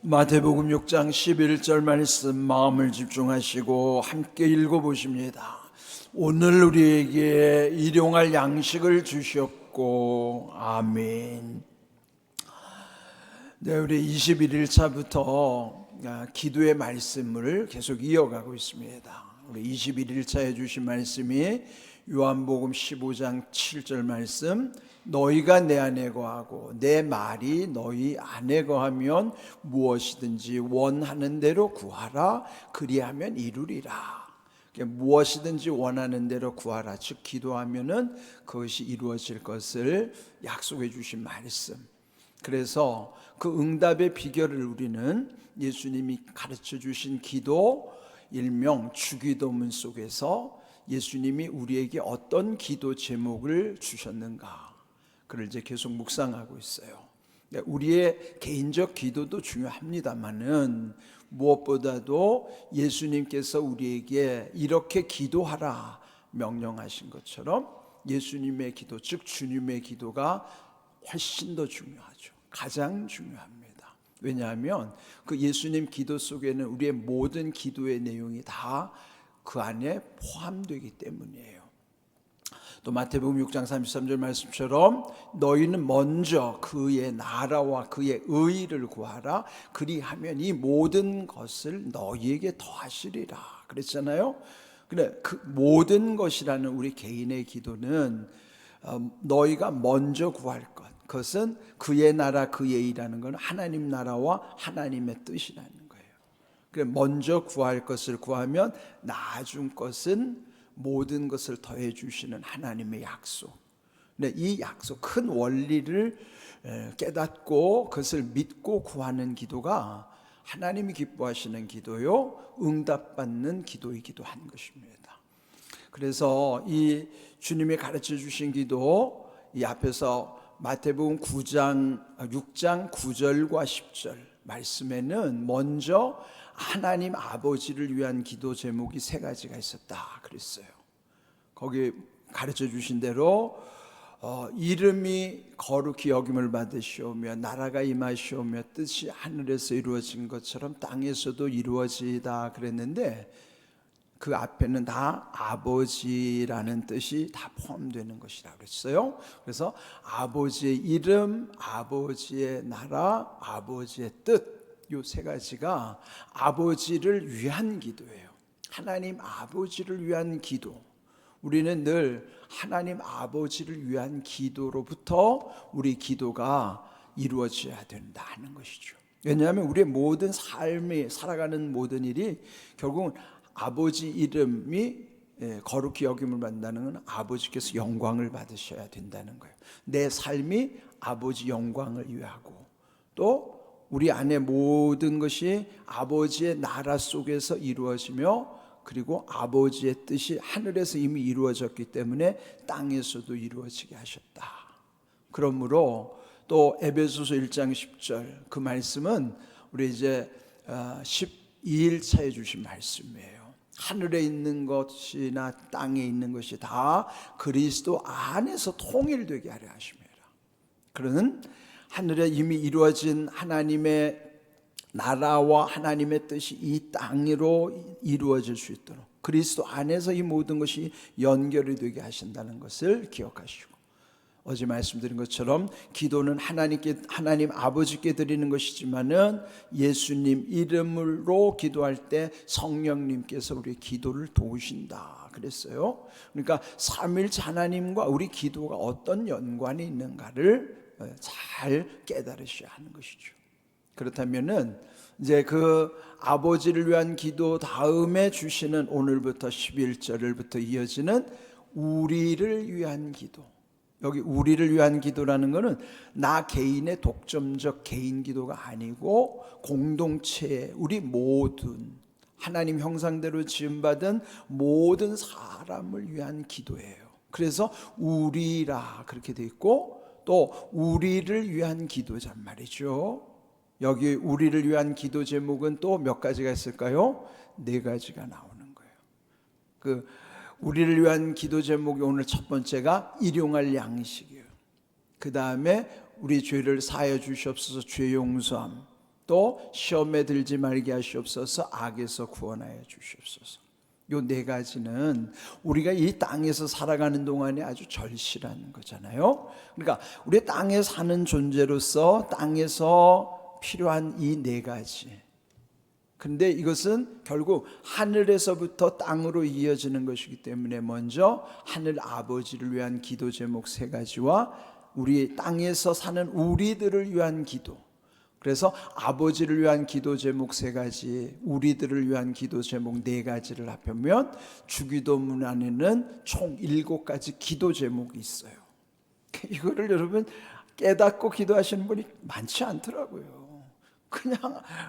마태복음 6장 11절 말씀 마음을 집중하시고 함께 읽어보십니다. 오늘 우리에게 일용할 양식을 주셨고 아멘. 네, 우리 21일차부터 기도의 말씀을 계속 이어가고 있습니다. 우리 21일차에 주신 말씀이 요한복음 15장 7절 말씀, 너희가 내 안에 거하고 내 말이 너희 안에 거하면 무엇이든지 원하는 대로 구하라 그리하면 이루리라. 무엇이든지 원하는 대로 구하라, 즉 기도하면은 그것이 이루어질 것을 약속해 주신 말씀. 그래서 그 응답의 비결을 우리는 예수님이 가르쳐 주신 기도, 일명 주기도문 속에서 예수님이 우리에게 어떤 기도 제목을 주셨는가, 그를 이제 계속 묵상하고 있어요. 우리의 개인적 기도도 중요합니다만은 무엇보다도 예수님께서 우리에게 이렇게 기도하라 명령하신 것처럼 예수님의 기도, 즉 주님의 기도가 훨씬 더 중요하죠. 가장 중요합니다. 왜냐하면 그 예수님 기도 속에는 우리의 모든 기도의 내용이 다 그 안에 포함되기 때문이에요. 또 마태복음 6장 33절 말씀처럼 너희는 먼저 그의 나라와 그의 의를 구하라 그리하면 이 모든 것을 너희에게 더하시리라 그랬잖아요. 근데 그 모든 것이라는 우리 개인의 기도는 너희가 먼저 구할 것, 그것은 그의 나라 그의 의라는 건 하나님 나라와 하나님의 뜻이라는 거예요. 그래, 먼저 구할 것을 구하면 나중 것은 모든 것을 더해 주시는 하나님의 약속. 근데 이 약속, 큰 원리를 깨닫고 그것을 믿고 구하는 기도가 하나님이 기뻐하시는 기도요, 응답받는 기도이기도 한 것입니다. 그래서 이 주님이 가르쳐 주신 기도, 이 앞에서 마태복음 6장 9절과 10절 말씀에는 먼저 하나님 아버지를 위한 기도 제목이 세 가지가 있었다 그랬어요. 거기 가르쳐 주신 대로 이름이 거룩히 여김을 받으시오며 나라가 임하시오며 뜻이 하늘에서 이루어진 것처럼 땅에서도 이루어지다 그랬는데 그 앞에는 다 아버지라는 뜻이 다 포함되는 것이라고 그랬어요. 그래서 아버지의 이름, 아버지의 나라, 아버지의 뜻, 이 세 가지가 아버지를 위한 기도예요. 하나님 아버지를 위한 기도. 우리는 늘 하나님 아버지를 위한 기도로부터 우리 기도가 이루어져야 된다는 것이죠. 왜냐하면 우리의 모든 삶이, 살아가는 모든 일이 결국은 아버지 이름이 거룩히 여김을 받는다는 건 아버지께서 영광을 받으셔야 된다는 거예요. 내 삶이 아버지 영광을 위하고 또 우리 안에 모든 것이 아버지의 나라 속에서 이루어지며 그리고 아버지의 뜻이 하늘에서 이미 이루어졌기 때문에 땅에서도 이루어지게 하셨다. 그러므로 또 에베소서 1장 10절 그 말씀은 우리 이제 12일차에 주신 말씀이에요. 하늘에 있는 것이나 땅에 있는 것이 다 그리스도 안에서 통일되게 하려 하심이라. 그러는 하늘에 이미 이루어진 하나님의 나라와 하나님의 뜻이 이 땅으로 이루어질 수 있도록 그리스도 안에서 이 모든 것이 연결이 되게 하신다는 것을 기억하시고, 어제 말씀드린 것처럼 기도는 하나님 아버지께 드리는 것이지만은 예수님 이름으로 기도할 때 성령님께서 우리의 기도를 도우신다 그랬어요. 그러니까 삼위일체 하나님과 우리 기도가 어떤 연관이 있는가를 잘 깨달으셔야 하는 것이죠. 그렇다면은 이제 그 아버지를 위한 기도 다음에 주시는 오늘부터 11절부터 이어지는 우리를 위한 기도. 여기 우리를 위한 기도라는 것은 나 개인의 독점적 개인 기도가 아니고 공동체, 우리 모든 하나님 형상대로 지음받은 모든 사람을 위한 기도예요. 그래서 우리라 그렇게 돼 있고 또 우리를 위한 기도란 말이죠. 여기 우리를 위한 기도 제목은 또 몇 가지가 있을까요? 네 가지가 나오는 거예요. 그 우리를 위한 기도 제목이 오늘 첫 번째가 일용할 양식이에요. 그 다음에 우리 죄를 사하여 주시옵소서 죄 용서함, 또 시험에 들지 말게 하시옵소서, 악에서 구원하여 주시옵소서. 요 네 가지는 우리가 이 땅에서 살아가는 동안에 아주 절실한 거잖아요. 그러니까 우리 땅에 사는 존재로서 땅에서 필요한 이 네 가지. 근데 이것은 결국 하늘에서부터 땅으로 이어지는 것이기 때문에 먼저 하늘 아버지를 위한 기도 제목 세 가지와 우리 땅에서 사는 우리들을 위한 기도, 그래서 아버지를 위한 기도 제목 세 가지, 우리들을 위한 기도 제목 네 가지를 합하면 주기도문 안에는 총 7가지 기도 제목이 있어요. 이거를 여러분 깨닫고 기도하시는 분이 많지 않더라고요. 그냥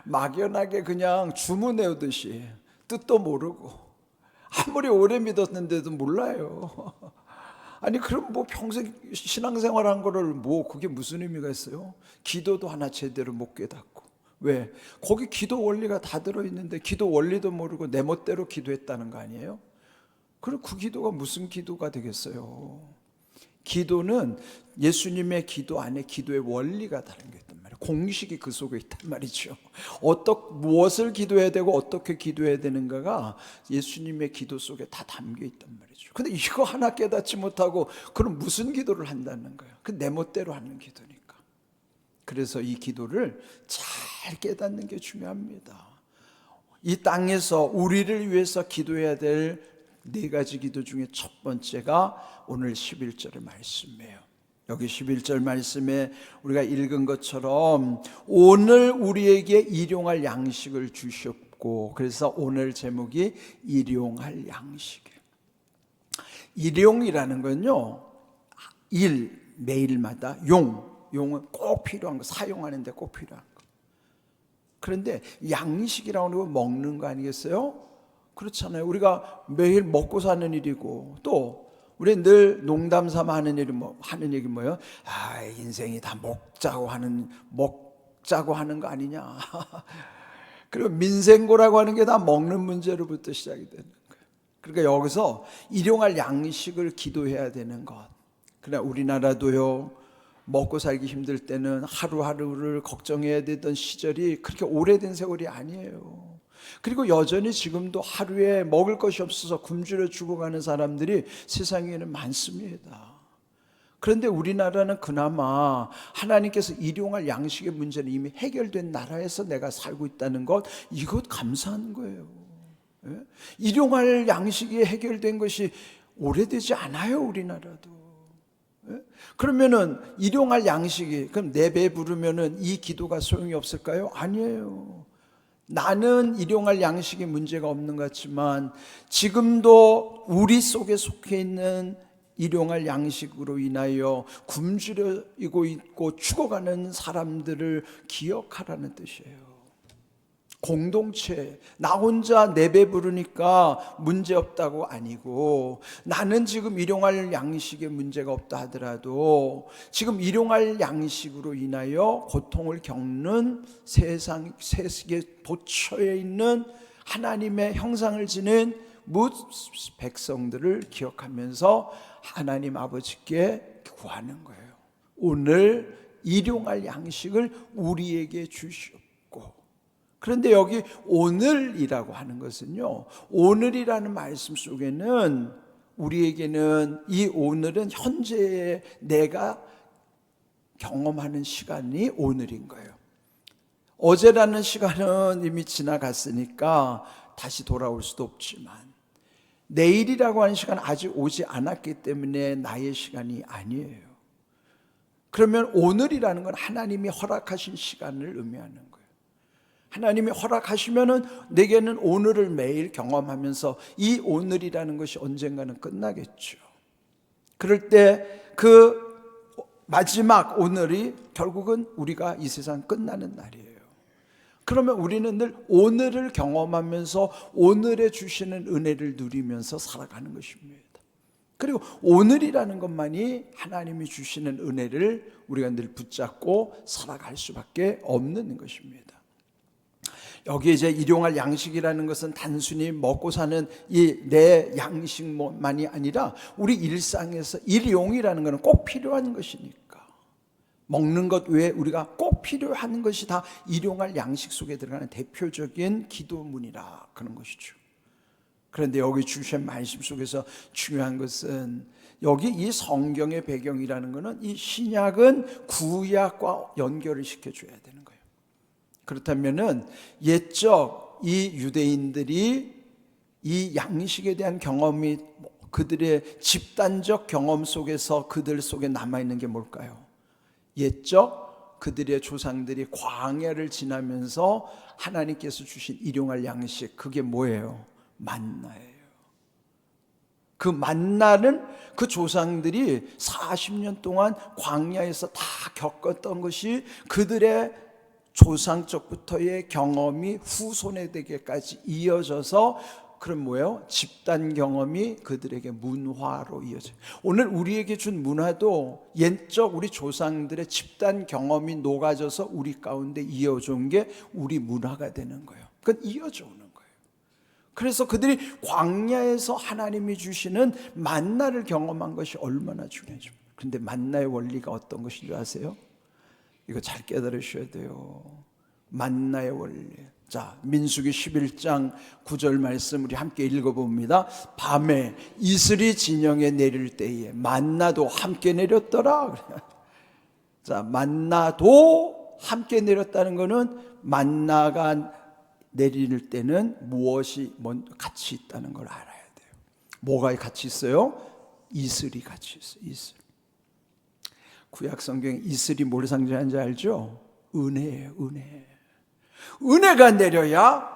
막연하게 그냥 주문 외우듯이 뜻도 모르고 아무리 오래 믿었는데도 몰라요. 아니 그럼 뭐 평생 신앙생활한 거를 뭐 그게 무슨 의미가 있어요? 기도도 하나 제대로 못 깨닫고. 왜? 거기 기도 원리가 다 들어있는데 기도 원리도 모르고 내 멋대로 기도했다는 거 아니에요? 그럼 그 기도가 무슨 기도가 되겠어요? 기도는 예수님의 기도 안에 기도의 원리가 다른 게 있단 말이에요. 공식이 그 속에 있단 말이죠. 무엇을 기도해야 되고 어떻게 기도해야 되는가가 예수님의 기도 속에 다 담겨 있단 말이죠. 근데 이거 하나 깨닫지 못하고 그럼 무슨 기도를 한다는 거예요? 그 내 멋대로 하는 기도니까. 그래서 이 기도를 잘 깨닫는 게 중요합니다. 이 땅에서 우리를 위해서 기도해야 될 네 가지 기도 중에 첫 번째가 오늘 11절의 말씀이에요. 여기 11절 말씀에 우리가 읽은 것처럼 오늘 우리에게 일용할 양식을 주셨고, 그래서 오늘 제목이 일용할 양식이에요. 일용이라는 건요, 매일마다 용은 꼭 필요한 거, 사용하는데 꼭 필요한 거. 그런데 양식이라고 하는 건 먹는 거 아니겠어요? 그렇잖아요. 우리가 매일 먹고 사는 일이고, 또 우리 늘 농담 삼아 하는 얘기 뭐예요? 아, 인생이 다 먹자고 하는 거 아니냐. 그리고 민생고라고 하는 게 다 먹는 문제로부터 시작이 되는 거예요. 그러니까 여기서 일용할 양식을 기도해야 되는 것. 그러나 우리나라도요, 먹고 살기 힘들 때는 하루하루를 걱정해야 되던 시절이 그렇게 오래된 세월이 아니에요. 그리고 여전히 지금도 하루에 먹을 것이 없어서 굶주려 죽어가는 사람들이 세상에는 많습니다. 그런데 우리나라는 그나마 하나님께서 일용할 양식의 문제는 이미 해결된 나라에서 내가 살고 있다는 것, 이것 감사한 거예요. 일용할 양식이 해결된 것이 오래되지 않아요, 우리나라도. 그러면은 일용할 양식이, 그럼 내 배 부르면은 이 기도가 소용이 없을까요? 아니에요. 나는 일용할 양식이 문제가 없는 것 같지만 지금도 우리 속에 속해 있는 일용할 양식으로 인하여 굶주리고 있고 죽어가는 사람들을 기억하라는 뜻이에요. 공동체, 나 혼자 내 배 부르니까 문제없다고 아니고, 나는 지금 일용할 양식에 문제가 없다 하더라도 지금 일용할 양식으로 인하여 고통을 겪는 세상에 도처에 있는 하나님의 형상을 지닌 백성들을 기억하면서 하나님 아버지께 구하는 거예요. 오늘 일용할 양식을 우리에게 주시옵소서. 그런데 여기 오늘이라고 하는 것은요, 오늘이라는 말씀 속에는 우리에게는 이 오늘은 현재의 내가 경험하는 시간이 오늘인 거예요. 어제라는 시간은 이미 지나갔으니까 다시 돌아올 수도 없지만, 내일이라고 하는 시간은 아직 오지 않았기 때문에 나의 시간이 아니에요. 그러면 오늘이라는 건 하나님이 허락하신 시간을 의미하는 거예요. 하나님이 허락하시면은 내게는 오늘을 매일 경험하면서 이 오늘이라는 것이 언젠가는 끝나겠죠. 그럴 때 그 마지막 오늘이 결국은 우리가 이 세상 끝나는 날이에요. 그러면 우리는 늘 오늘을 경험하면서 오늘에 주시는 은혜를 누리면서 살아가는 것입니다. 그리고 오늘이라는 것만이 하나님이 주시는 은혜를 우리가 늘 붙잡고 살아갈 수밖에 없는 것입니다. 여기 이제 일용할 양식이라는 것은 단순히 먹고 사는 이 내 양식만이 아니라 우리 일상에서 일용이라는 것은 꼭 필요한 것이니까 먹는 것 외에 우리가 꼭 필요한 것이 다 일용할 양식 속에 들어가는 대표적인 기도문이라 그런 것이죠. 그런데 여기 주신 말씀 속에서 중요한 것은 여기 이 성경의 배경이라는 것은 이 신약은 구약과 연결을 시켜줘야 되는 거예요. 그렇다면은 옛적 이 유대인들이 이 양식에 대한 경험이 그들의 집단적 경험 속에서 그들 속에 남아있는 게 뭘까요? 옛적 그들의 조상들이 광야를 지나면서 하나님께서 주신 일용할 양식, 그게 뭐예요? 만나예요. 그 만나는 그 조상들이 40년 동안 광야에서 다 겪었던 것이 그들의 조상적부터의 경험이 후손에게까지 이어져서 그럼 뭐예요? 집단 경험이 그들에게 문화로 이어져요. 오늘 우리에게 준 문화도 옛적 우리 조상들의 집단 경험이 녹아져서 우리 가운데 이어져 온 게 우리 문화가 되는 거예요. 그건 이어져 오는 거예요. 그래서 그들이 광야에서 하나님이 주시는 만나를 경험한 것이 얼마나 중요하죠. 그런데 만나의 원리가 어떤 것인 줄 아세요? 이거 잘 깨달으셔야 돼요. 만나의 원리. 자, 민수기 11장 9절 말씀 우리 함께 읽어봅니다. 밤에 이슬이 진영에 내릴 때에 만나도 함께 내렸더라. 자, 만나도 함께 내렸다는 것은 만나가 내릴 때는 무엇이 같이 있다는 걸 알아야 돼요. 뭐가 같이 있어요? 이슬이 같이 있어요. 이슬. 구약 성경에 이슬이 뭘 상징하는지 알죠? 은혜예요. 은혜. 은혜가 내려야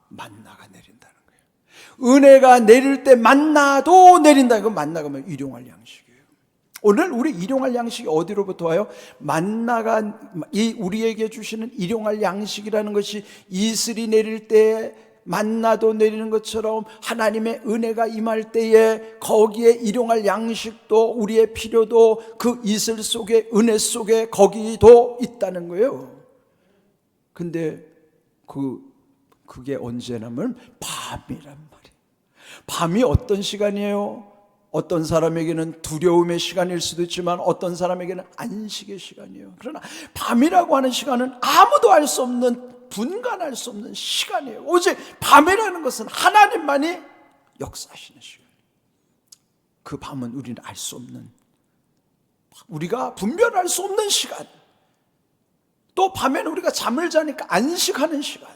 만나가 내린다는 거예요. 은혜가 내릴 때 만나도 내린다. 그 만나가 뭐 일용할 양식이에요. 오늘 우리 일용할 양식이 어디로부터 와요? 만나가 우리에게 주시는 일용할 양식이라는 것이 이슬이 내릴 때 만나도 내리는 것처럼 하나님의 은혜가 임할 때에 거기에 일용할 양식도 우리의 필요도 그 이슬 속에 은혜 속에 거기도 있다는 거예요. 근데 그게 언제냐면 밤이란 말이에요. 밤이 어떤 시간이에요? 어떤 사람에게는 두려움의 시간일 수도 있지만 어떤 사람에게는 안식의 시간이에요. 그러나 밤이라고 하는 시간은 아무도 알 수 없는, 분간할 수 없는 시간이에요. 오직 밤이라는 것은 하나님만이 역사하시는 시간. 그 밤은 우리는 알 수 없는, 우리가 분별할 수 없는 시간. 또 밤에는 우리가 잠을 자니까 안식하는 시간.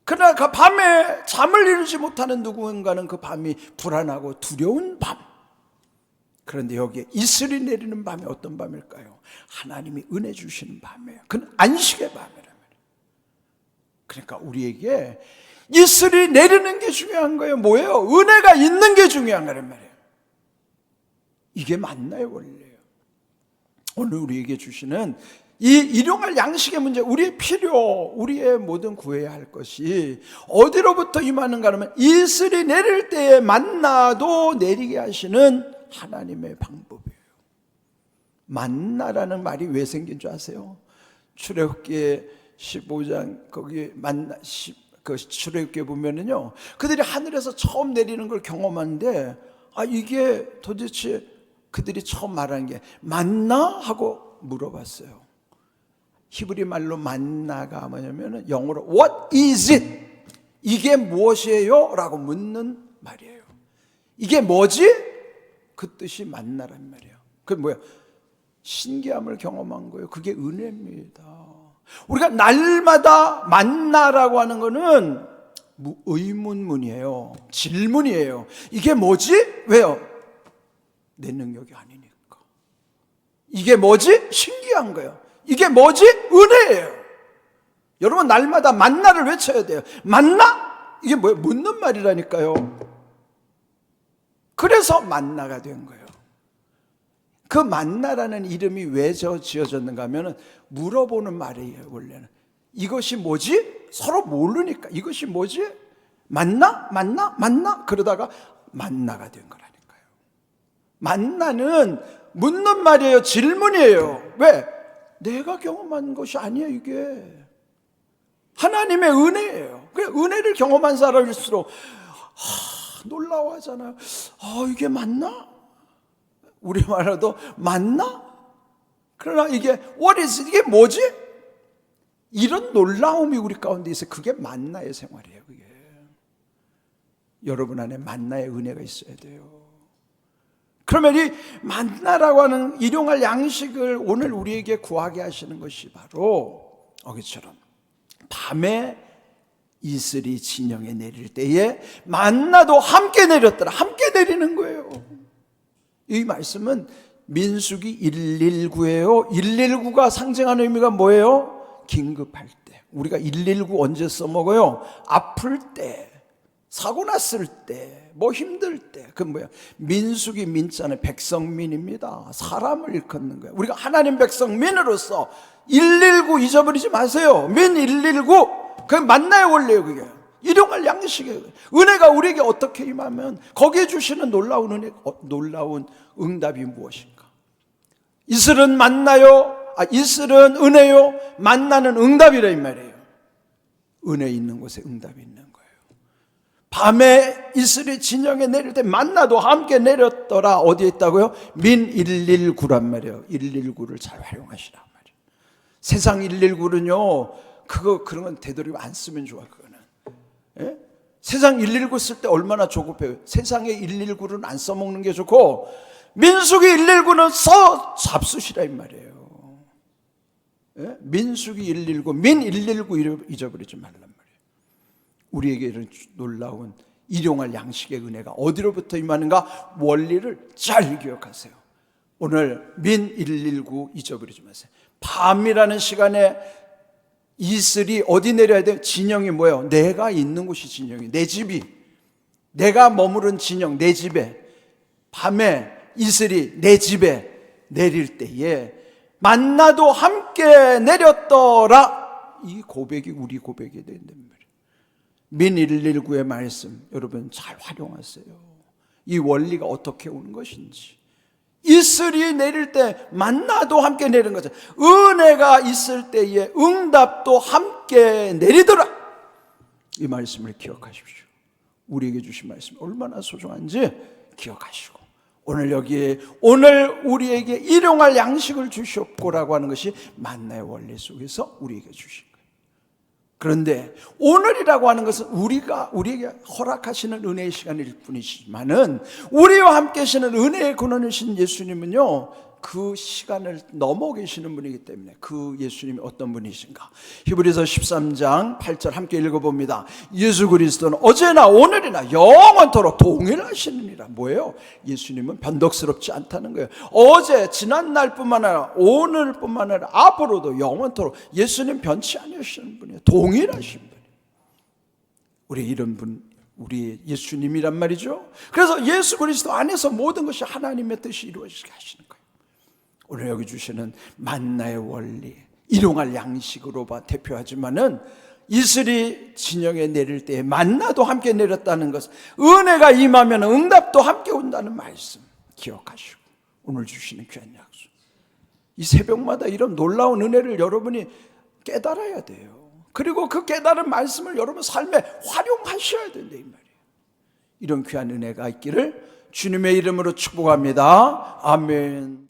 그러나 그 밤에 잠을 이루지 못하는 누군가는 그 밤이 불안하고 두려운 밤. 그런데 여기에 이슬이 내리는 밤이 어떤 밤일까요? 하나님이 은혜 주시는 밤이에요. 그건 안식의 밤이란 말이에요. 그러니까 우리에게 이슬이 내리는 게 중요한 거예요. 뭐예요? 은혜가 있는 게 중요한 거란 말이에요. 이게 만나의 원리예요. 오늘 우리에게 주시는 이 일용할 양식의 문제, 우리의 필요, 우리의 모든 구해야 할 것이 어디로부터 임하는가 하면 이슬이 내릴 때에 만나도 내리게 하시는 하나님의 방법이에요. 만나라는 말이 왜 생긴 줄 아세요? 출애굽기 15장 거기 그 출애굽기에 보면은요, 그들이 하늘에서 처음 내리는 걸 경험하는데 이게 도대체 그들이 처음 말하는 게 만나? 하고 물어봤어요. 히브리 말로 만나가 뭐냐면 영어로 What is it? 이게 무엇이에요? 라고 묻는 말이에요. 이게 뭐지? 그 뜻이 만나란 말이에요. 그게 뭐예요? 신기함을 경험한 거예요. 그게 은혜입니다. 우리가 날마다 만나라고 하는 거는 의문문이에요. 질문이에요. 이게 뭐지? 왜요? 내 능력이 아니니까. 이게 뭐지? 신기한 거예요. 이게 뭐지? 은혜예요. 여러분 날마다 만나를 외쳐야 돼요. 만나? 이게 뭐예요? 묻는 말이라니까요. 그래서 만나가 된 거예요. 그 만나라는 이름이 왜 지어졌는가 하면 물어보는 말이에요. 원래는 이것이 뭐지? 서로 모르니까 이것이 뭐지? 만나? 만나? 만나? 그러다가 만나가 된 거라니까요. 만나는 묻는 말이에요. 질문이에요. 왜? 내가 경험한 것이 아니에요. 이게 하나님의 은혜예요. 그 은혜를 경험한 사람일수록 놀라워하잖아요. 이게 맞나? 우리말로도 맞나? 그러나 이게 what is 이게 뭐지? 이런 놀라움이 우리 가운데 있어요. 그게 만나의 생활이에요. 그게 여러분 안에 만나의 은혜가 있어야 돼요. 그러면 이 만나라고 하는 일용할 양식을 오늘 우리에게 구하게 하시는 것이 바로 어기처럼 밤에 이슬이 진영에 내릴 때에 만나도 함께 내렸더라. 함께 내리는 거예요. 이 말씀은 민수기 119예요. 119가 상징하는 의미가 뭐예요? 긴급할 때. 우리가 119 언제 써먹어요? 아플 때, 사고 났을 때, 뭐 힘들 때. 그 뭐야? 민수기 민자는 백성민입니다. 사람을 일컫는 거예요. 우리가 하나님 백성민으로서 119 잊어버리지 마세요. 민 119. 그게 만나의 원리예요. 그게 일용할 양식이에요. 은혜가 우리에게 어떻게 임하면 거기에 주시는 놀라운 은혜, 놀라운 응답이 무엇인가? 이슬은 만나요. 이슬은 은혜요. 만나는 응답이라 이 말이에요. 은혜 있는 곳에 응답이 있는 거예요. 밤에 이슬이 진영에 내릴 때 만나도 함께 내렸더라. 어디에 있다고요? 민 119란 말이에요. 119를 잘 활용하시란 말이에요. 세상 119는요 그런 건 되도록 안 쓰면 좋아. 그거는 예? 세상 119 쓸 때 얼마나 조급해요. 세상에 119는 안 써먹는 게 좋고 민수기 119는 써 잡수시라 이 말이에요. 예? 민수기 119, 민 119 잊어버리지 말란 말이에요. 우리에게 이런 놀라운 일용할 양식의 은혜가 어디로부터 임하는가? 원리를 잘 기억하세요. 오늘 민 119 잊어버리지 마세요. 밤이라는 시간에 이슬이 어디 내려야 돼요? 진영이 뭐예요? 내가 있는 곳이 진영이, 내 집이, 내가 머무른 진영, 내 집에 밤에 이슬이 내 집에 내릴 때에 만나도 함께 내렸더라. 이 고백이 우리 고백이 된단 말이에요. 민 119의 말씀 여러분 잘 활용하세요. 이 원리가 어떻게 오는 것인지. 이슬이 내릴 때 만나도 함께 내리는 거죠. 은혜가 있을 때에 응답도 함께 내리더라. 이 말씀을 기억하십시오. 우리에게 주신 말씀이 얼마나 소중한지 기억하시고 오늘 여기에 오늘 우리에게 일용할 양식을 주시옵고라고 하는 것이 만나의 원리 속에서 우리에게 주신 거예요. 그런데 오늘이라고 하는 것은 우리에게 허락하시는 은혜의 시간일 뿐이지만은 우리와 함께 하시는 은혜의 근원이신 예수님은요 그 시간을 넘어 계시는 분이기 때문에 그 예수님이 어떤 분이신가? 히브리서 13장 8절 함께 읽어봅니다. 예수 그리스도는 어제나 오늘이나 영원토록 동일하시느니라. 뭐예요? 예수님은 변덕스럽지 않다는 거예요. 어제 지난날뿐만 아니라 오늘뿐만 아니라 앞으로도 영원토록 예수님 변치 않으시는 분이에요. 동일하신 분이에요. 우리 이런 분 우리 예수님이란 말이죠. 그래서 예수 그리스도 안에서 모든 것이 하나님의 뜻이 이루어지게 하시는 거예요. 오늘 여기 주시는 만나의 원리, 일용할 양식으로 대표하지만은 이슬이 진영에 내릴 때에 만나도 함께 내렸다는 것, 은혜가 임하면 응답도 함께 온다는 말씀 기억하시고 오늘 주시는 귀한 약속. 이 새벽마다 이런 놀라운 은혜를 여러분이 깨달아야 돼요. 그리고 그 깨달은 말씀을 여러분 삶에 활용하셔야 된다 이 말이에요. 이런 귀한 은혜가 있기를 주님의 이름으로 축복합니다. 아멘.